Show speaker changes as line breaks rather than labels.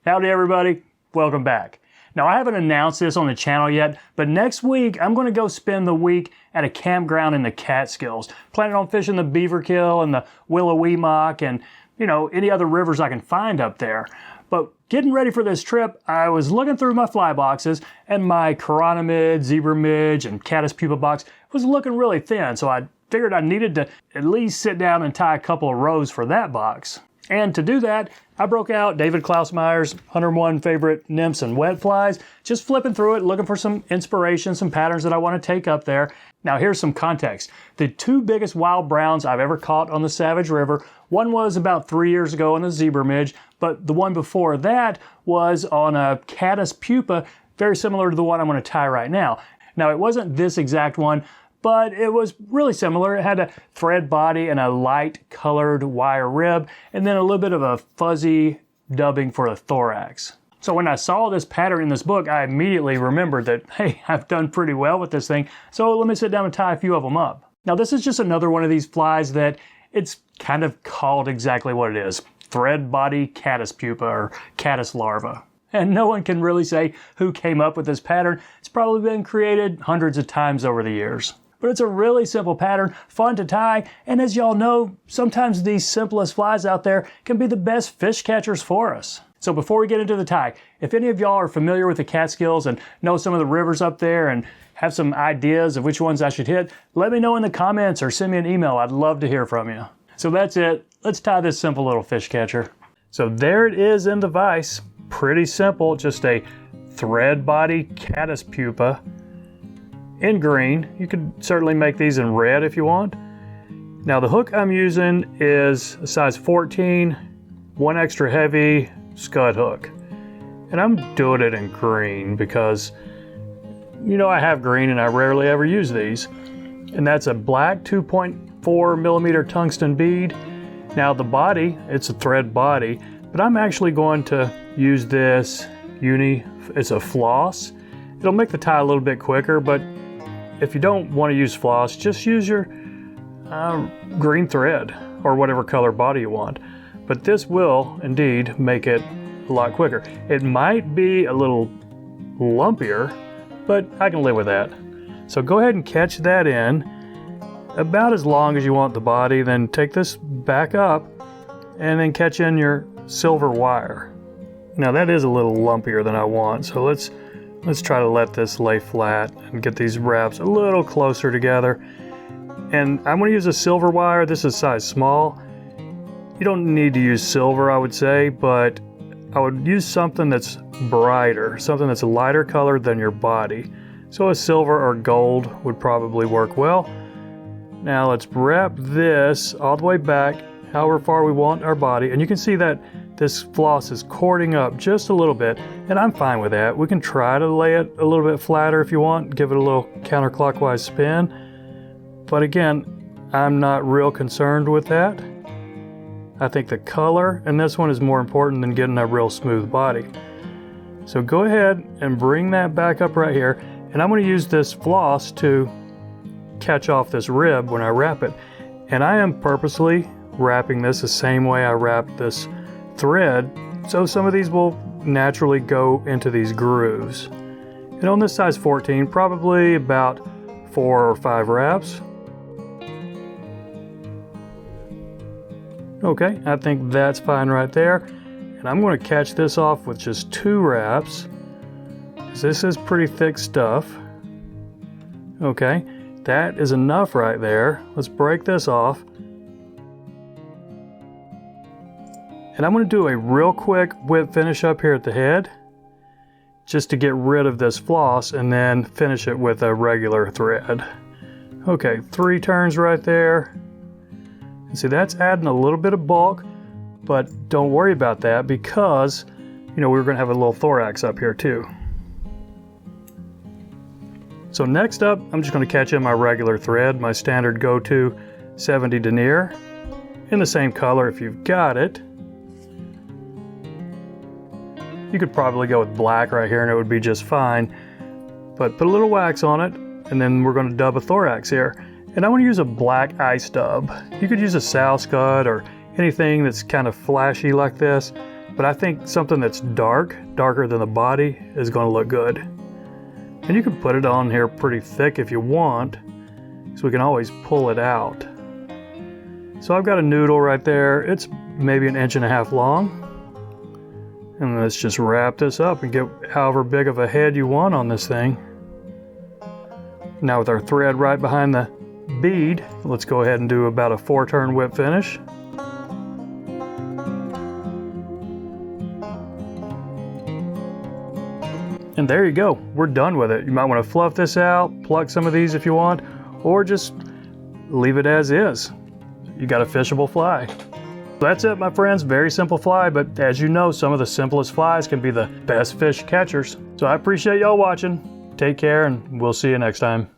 Howdy everybody, welcome back. Now I haven't announced this on the channel yet, but next week I'm going to go spend the week at a campground in the Catskills. Planning on fishing the Beaverkill and the Willowweemock and, any other rivers I can find up there. But getting ready for this trip, I was looking through my fly boxes and my chironomid, zebra midge, and caddis pupa box was looking really thin, so I figured I needed to at least sit down and tie a couple of rows for that box. And to do that, I broke out David Klausmeyer's 101 favorite nymphs and wet flies, just flipping through it, looking for some inspiration, some patterns that I want to take up there. Now here's some context. The two biggest wild browns I've ever caught on the Savage River, one was about 3 years ago on a zebra midge, but the one before that was on a caddis pupa, very similar to the one I'm going to tie right now. Now it wasn't this exact one, but it was really similar. It had a thread body and a light colored wire rib, and then a little bit of a fuzzy dubbing for the thorax. So when I saw this pattern in this book, I immediately remembered that, hey, I've done pretty well with this thing, so let me sit down and tie a few of them up. Now this is just another one of these flies that it's kind of called exactly what it is. Thread body caddis pupa or caddis larva. And no one can really say who came up with this pattern. It's probably been created hundreds of times over the years. But it's a really simple pattern, fun to tie, and as y'all know, sometimes these simplest flies out there can be the best fish catchers for us. So before we get into the tie, if any of y'all are familiar with the Catskills and know some of the rivers up there and have some ideas of which ones I should hit, let me know in the comments or send me an email. I'd love to hear from you. So that's it. Let's tie this simple little fish catcher. So there it is in the vise. Pretty simple, just a thread body caddis pupa in green. You could certainly make these in red if you want. Now the hook I'm using is a size 14, one extra heavy scud hook. And I'm doing it in green because, I have green and I rarely ever use these. And that's a black 2.4 millimeter tungsten bead. Now the body, it's a thread body, but I'm actually going to use this it's a floss. It'll make the tie a little bit quicker, but if you don't want to use floss, just use your green thread or whatever color body you want. But this will indeed make it a lot quicker. It might be a little lumpier, but I can live with that. So go ahead and catch that in about as long as you want the body, then take this back up and then catch in your silver wire. Now that is a little lumpier than I want, so let's try to let this lay flat and get these wraps a little closer together. And I'm going to use a silver wire. This is size small. You don't need to use silver, I would say, but I would use something that's brighter, something that's a lighter color than your body. So a silver or gold would probably work well. Now let's wrap this all the way back, however far we want our body. And you can see that this floss is cording up just a little bit, and I'm fine with that. We can try to lay it a little bit flatter if you want, give it a little counterclockwise spin. But again, I'm not real concerned with that. I think the color in this one is more important than getting a real smooth body. So go ahead and bring that back up right here, and I'm going to use this floss to catch off this rib when I wrap it. And I am purposely wrapping this the same way I wrapped this thread, so some of these will naturally go into these grooves. And on this size 14, probably about 4 or 5 wraps. Okay, I think that's fine right there. And I'm going to catch this off with just 2 wraps. This is pretty thick stuff. Okay, that is enough right there. Let's break this off. And I'm going to do a real quick whip finish up here at the head, just to get rid of this floss and then finish it with a regular thread. Okay, 3 turns right there. And see, that's adding a little bit of bulk, but don't worry about that because, we're going to have a little thorax up here too. So next up, I'm just going to catch in my regular thread, my standard go-to 70 denier, in the same color if you've got it. You could probably go with black right here and it would be just fine, but put a little wax on it, and then we're going to dub a thorax here. And I want to use a black ice dub. You could use a sow scud or anything that's kind of flashy like this, but I think something that's darker than the body is going to look good. And you can put it on here pretty thick if you want, so we can always pull it out. So I've got a noodle right there. It's maybe 1.5 inches long. And let's just wrap this up and get however big of a head you want on this thing. Now with our thread right behind the bead, let's go ahead and do about a 4-turn whip finish. And there you go, we're done with it. You might want to fluff this out, pluck some of these if you want, or just leave it as is. You got a fishable fly. That's it, my friends. Very simple fly, but as you know, some of the simplest flies can be the best fish catchers. So I appreciate y'all watching. Take care, and we'll see you next time.